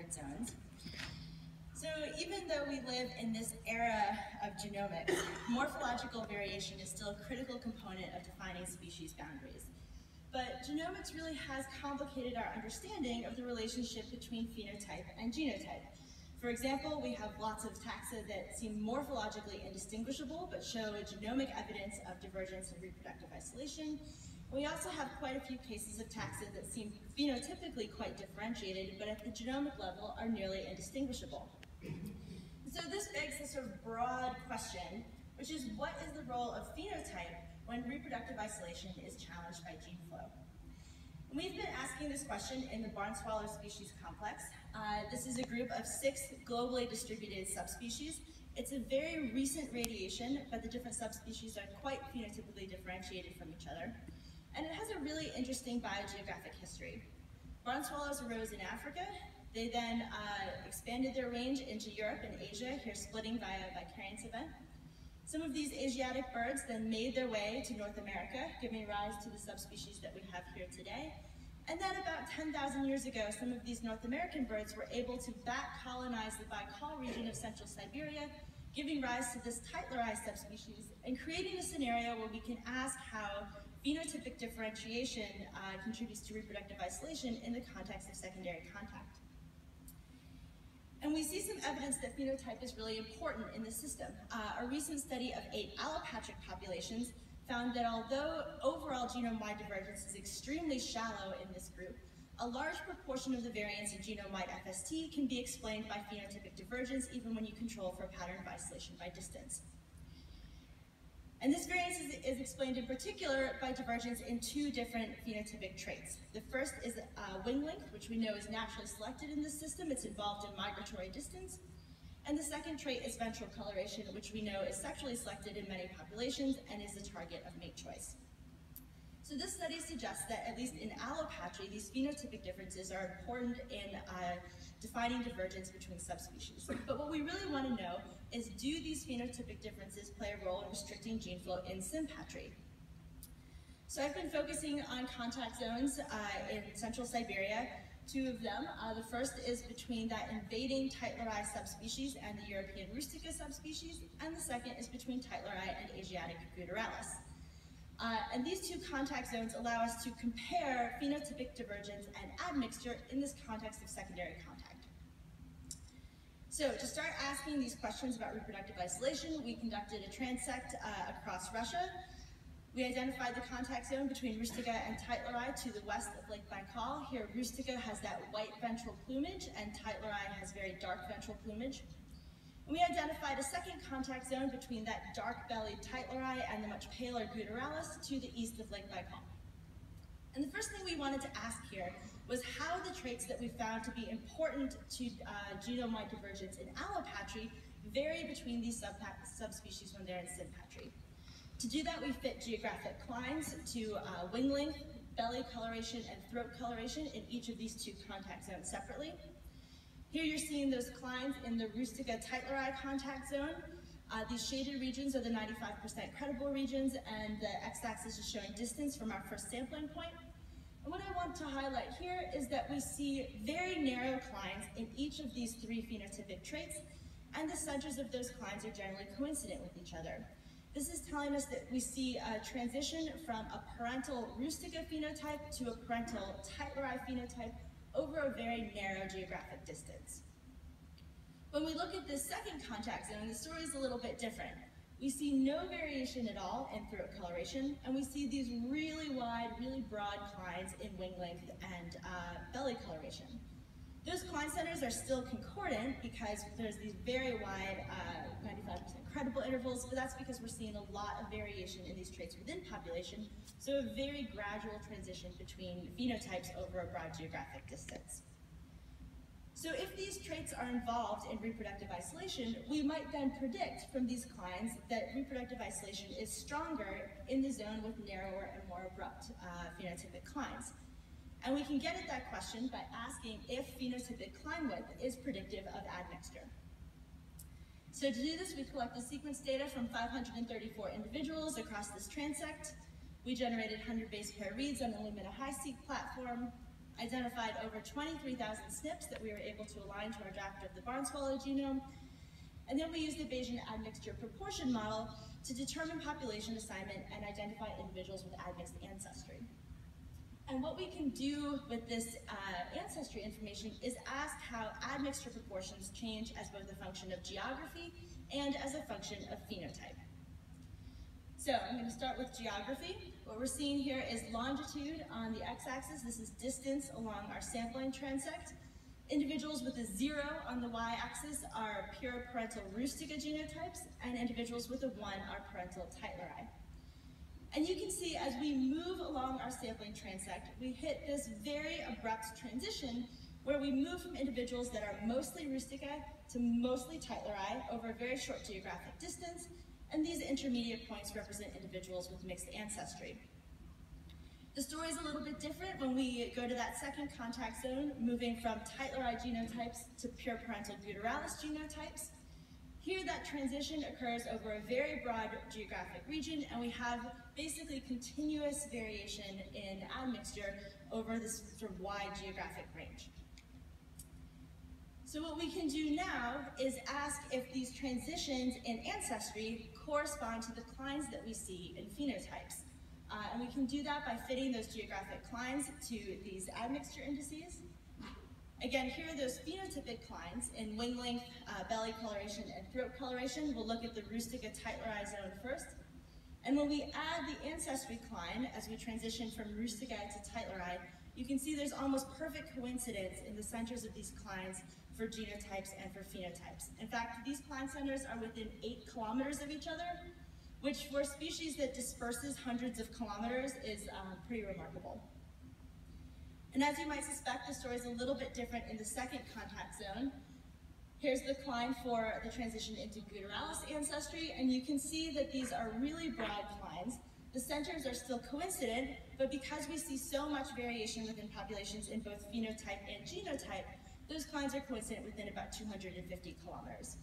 hybrid zones. So even though we live in this era of genomics, morphological variation is still a critical component of defining species boundaries. But genomics really has complicated our understanding of the relationship between phenotype and genotype. For example, we have lots of taxa that seem morphologically indistinguishable but show genomic evidence of divergence and reproductive isolation. We also have quite a few cases of taxa that seem phenotypically quite differentiated, but at the genomic level are nearly indistinguishable. So this begs this sort of broad question, which is what is the role of phenotype when reproductive isolation is challenged by gene flow? And we've been asking this question in the barn swallow species complex. This is a group of 6 globally distributed subspecies. It's a very recent radiation, but the different subspecies are quite phenotypically differentiated from each other. And it has a really interesting biogeographic history. Barn swallows arose in Africa. They then expanded their range into Europe and Asia, here splitting via a vicariance event. Some of these Asiatic birds then made their way to North America, giving rise to the subspecies that we have here today. And then about 10,000 years ago, some of these North American birds were able to back colonize the Baikal region of central Siberia, giving rise to this Tytleri subspecies and creating a scenario where we can ask how phenotypic differentiation contributes to reproductive isolation in the context of secondary contact. And we see some evidence that phenotype is really important in the system. A recent study of 8 allopatric populations found that although overall genome-wide divergence is extremely shallow in this group, a large proportion of the variance in genome-wide FST can be explained by phenotypic divergence even when you control for a pattern of isolation by distance. And this variance is explained in particular by divergence in 2 different phenotypic traits. The first is wing length, which we know is naturally selected in this system. It's involved in migratory distance. And the second trait is ventral coloration, which we know is sexually selected in many populations and is the target of mate choice. So this study suggests that at least in allopatry, these phenotypic differences are important in defining divergence between subspecies. But what we really want to know is, do these phenotypic differences play a role in restricting gene flow in sympatry? So I've been focusing on contact zones in central Siberia, 2 of them. The first is between that invading Tytleri subspecies and the European Rustica subspecies, and the second is between Tytleri and Asiatic Guturalis. And these 2 contact zones allow us to compare phenotypic divergence and admixture in this context of secondary contact. So to start asking these questions about reproductive isolation, we conducted a transect across Russia. We identified the contact zone between Rustica and Tytleri to the west of Lake Baikal. Here, Rustica has that white ventral plumage, and Tytleri has very dark ventral plumage. And we identified a second contact zone between that dark-bellied Tytleri and the much paler Guturalis to the east of Lake Baikal. And the first thing we wanted to ask here was how the traits that we found to be important to genome-wide divergence in allopatry vary between these subspecies when they're in sympatry. To do that, we fit geographic clines to wing length, belly coloration, and throat coloration in each of these 2 contact zones separately. Here you're seeing those clines in the Rustica Tytleri contact zone. These shaded regions are the 95% credible regions, and the x-axis is showing distance from our first sampling point. And what I want to highlight here is that we see very narrow clines in each of these 3 phenotypic traits, and the centers of those clines are generally coincident with each other. This is telling us that we see a transition from a parental Rustica phenotype to a parental Tytleri phenotype over a very narrow geographic distance. When we look at this second contact zone, the story is a little bit different. We see no variation at all in throat coloration, and we see these really wide, really broad clines in wing length and belly coloration. Those cline centers are still concordant because there's these very wide 95% credible intervals, but that's because we're seeing a lot of variation in these traits within population, so a very gradual transition between phenotypes over a broad geographic distance. So if these traits are involved in reproductive isolation, we might then predict from these clines that reproductive isolation is stronger in the zone with narrower and more abrupt phenotypic clines. And we can get at that question by asking if phenotypic cline width is predictive of admixture. So to do this, we collected sequence data from 534 individuals across this transect. We generated 100 base pair reads on the Illumina HiSeq platform. identified over 23,000 SNPs that we were able to align to our draft of the barn swallow genome. And then we used the Bayesian admixture proportion model to determine population assignment and identify individuals with admixed ancestry. And what we can do with this ancestry information is ask how admixture proportions change as both a function of geography and as a function of phenotype. So I'm going to start with geography. What we're seeing here is longitude on the x-axis. This is distance along our sampling transect. Individuals with a 0 on the y-axis are pure parental Rustica genotypes, and individuals with a 1 are parental Tytleri. And you can see as we move along our sampling transect, we hit this very abrupt transition where we move from individuals that are mostly Rustica to mostly Tytleri over a very short geographic distance, and these intermediate points represent individuals with mixed ancestry. The story is a little bit different when we go to that second contact zone, moving from Tytleri genotypes to pure parental Guteralis genotypes. Here, that transition occurs over a very broad geographic region, and we have basically continuous variation in admixture over this sort of wide geographic range. So what we can do now is ask if these transitions in ancestry correspond to the declines that we see in phenotypes. And we can do that by fitting those geographic declines to these admixture indices. Again, here are those phenotypic declines in wing length, belly coloration, and throat coloration. We'll look at the Rustica Tytleri zone first. And when we add the ancestry decline as we transition from Rustica to Tytleri, you can see there's almost perfect coincidence in the centers of these declines for genotypes and for phenotypes. In fact, these decline centers are within 8 kilometers of each other, which for a species that disperses hundreds of kilometers is pretty remarkable. And as you might suspect, the story is a little bit different in the second contact zone. Here's the decline for the transition into Guteralis ancestry, and you can see that these are really broad declines. The centers are still coincident, but because we see so much variation within populations in both phenotype and genotype, those declines are coincident within about 250 kilometers.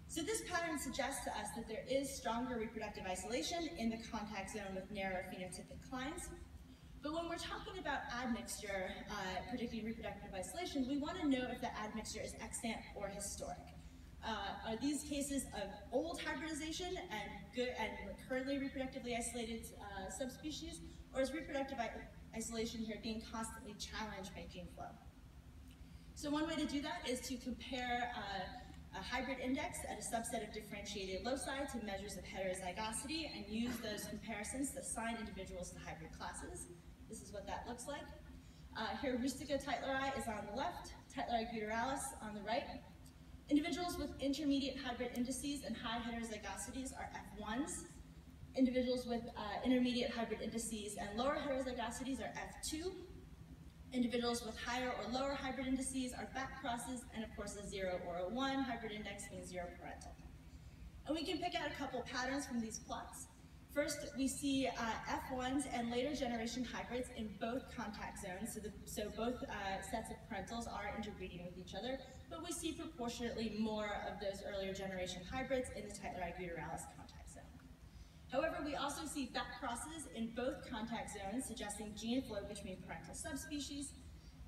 So this pattern suggests to us that there is stronger reproductive isolation in the contact zone with narrower phenotypic declines. But when we're talking about admixture, particularly reproductive isolation, we want to know if the admixture is extant or historic. Are these cases of old hybridization and good and currently reproductively isolated subspecies, or is reproductive isolation here being constantly challenged by gene flow? So one way to do that is to compare a hybrid index at a subset of differentiated loci to measures of heterozygosity and use those comparisons to assign individuals to hybrid classes. This is what that looks like. Here, Rustica Tytleri is on the left, Tytleri Guteralis on the right. Individuals with intermediate hybrid indices and high heterozygosities are F1s. Individuals with intermediate hybrid indices and lower heterozygosities are F2. Individuals with higher or lower hybrid indices are back crosses, and of course a 0 or a 1 hybrid index means 0 parental. And we can pick out a couple patterns from these plots. First, we see F1s and later generation hybrids in both contact zones, so both sets of parentals are interbreeding with each other, but we see proportionately more of those earlier generation hybrids in the Tytleri Guteralis contact zone. However, we also see back crosses in both contact zones, suggesting gene flow between parental subspecies.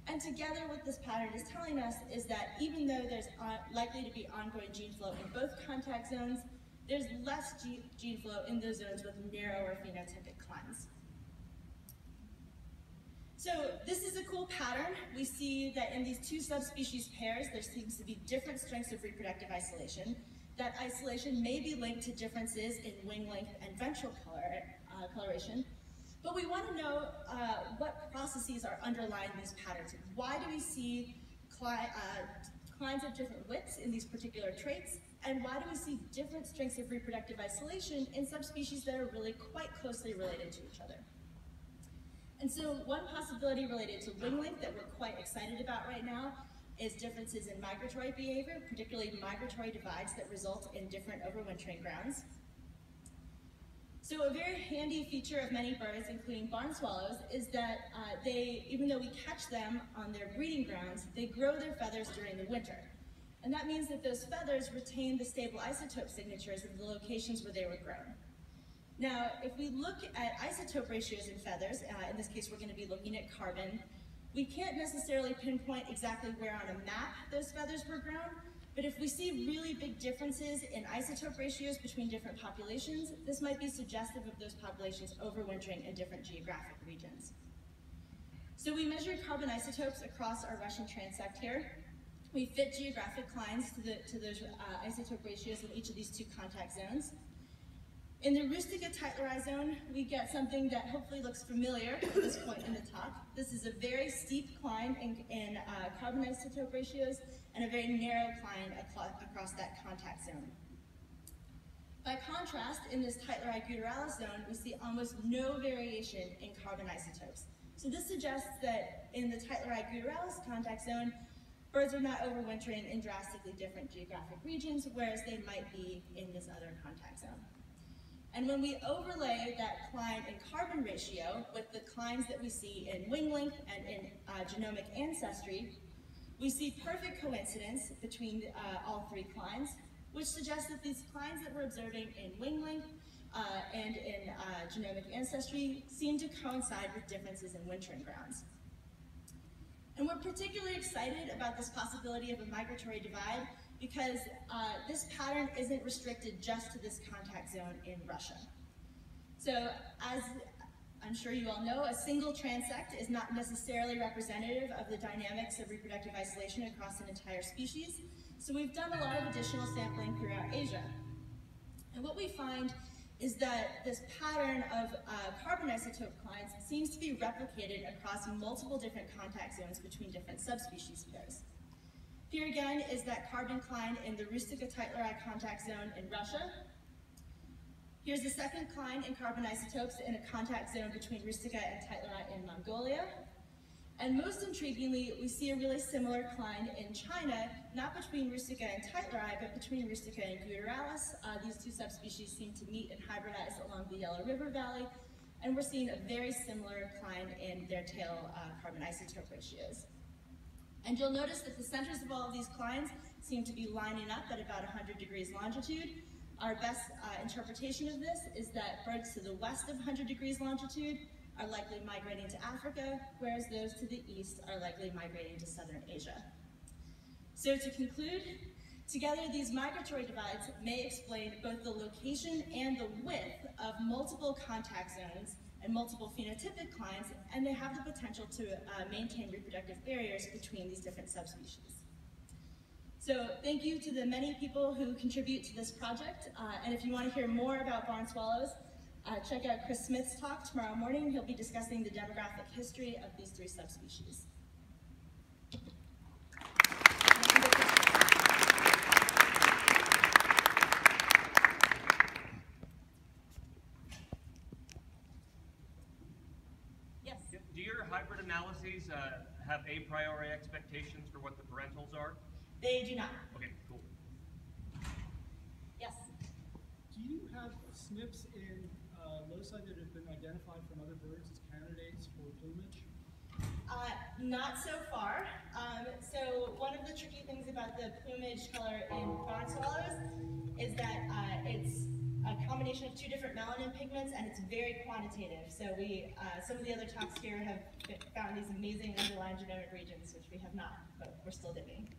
And together what this pattern is telling us is that even though there's likely to be ongoing gene flow in both contact zones, there's less gene flow in those zones with narrower phenotypic declines. So this is a cool pattern. We see that in these two subspecies pairs, there seems to be different strengths of reproductive isolation. That isolation may be linked to differences in wing length and ventral coloration, but we want to know what processes are underlying these patterns. Why do we see declines of different widths in these particular traits, and why do we see different strengths of reproductive isolation in subspecies that are really quite closely related to each other? And so one possibility related to wing length that we're quite excited about right now is differences in migratory behavior, particularly migratory divides that result in different overwintering grounds. So a very handy feature of many birds, including barn swallows, is that even though we catch them on their breeding grounds, they grow their feathers during the winter. And that means that those feathers retain the stable isotope signatures of the locations where they were grown. Now, if we look at isotope ratios in feathers, in this case we're going to be looking at carbon, We can't necessarily pinpoint exactly where on a map those feathers were grown, but if we see really big differences in isotope ratios between different populations, this might be suggestive of those populations overwintering in different geographic regions. So we measured carbon isotopes across our Russian transect here. We fit geographic clines to those isotope ratios in each of these two contact zones. In the Rustica Tytleri zone, we get something that hopefully looks familiar at this point in the talk. This is a very steep climb in carbon isotope ratios and a very narrow climb across that contact zone. By contrast, in this Tytleri guturalis zone, we see almost no variation in carbon isotopes. So this suggests that in the Tytleri guturalis contact zone, birds are not overwintering in drastically different geographic regions, whereas they might be in this other contact zone. And when we overlay that cline in carbon ratio with the clines that we see in wing length and in genomic ancestry, we see perfect coincidence between all three clines, which suggests that these clines that we're observing in wing length and in genomic ancestry seem to coincide with differences in wintering grounds. And we're particularly excited about this possibility of a migratory divide because this pattern isn't restricted just to this contact zone in Russia. So as I'm sure you all know, a single transect is not necessarily representative of the dynamics of reproductive isolation across an entire species. So we've done a lot of additional sampling throughout Asia. And what we find is that this pattern of carbon isotope clines seems to be replicated across multiple different contact zones between different subspecies pairs. Here again is that carbon cline in the Rustica Tytleri contact zone in Russia. Here's the second cline in carbon isotopes in a contact zone between Rustica and Tytleri in Mongolia. And most intriguingly, we see a really similar cline in China, not between Rustica and Tytleri, but between Rustica and guturalis. These two subspecies seem to meet and hybridize along the Yellow River Valley, and we're seeing a very similar cline in their tail carbon isotope ratios. And you'll notice that the centers of all of these clines seem to be lining up at about 100 degrees longitude. Our best interpretation of this is that birds to the west of 100 degrees longitude are likely migrating to Africa, whereas those to the east are likely migrating to southern Asia. So to conclude, together these migratory divides may explain both the location and the width of multiple contact zones and multiple phenotypic clines, and they have the potential to maintain reproductive barriers between these different subspecies. So thank you to the many people who contribute to this project, and if you want to hear more about barn swallows, check out Chris Smith's talk tomorrow morning. He'll be discussing the demographic history of these three subspecies. Yes? Do your hybrid analyses have a priori expectations for what the parentals are? They do not. Okay, cool. Yes? Do you have SNPs in loci that have been identified from other birds as candidates for plumage? Not so far. So one of the tricky things about the plumage color in barn swallows is that it's a combination of two different melanin pigments and it's very quantitative. So we, some of the other talks here have found these amazing underlying genomic regions, which we have not, but we're still digging.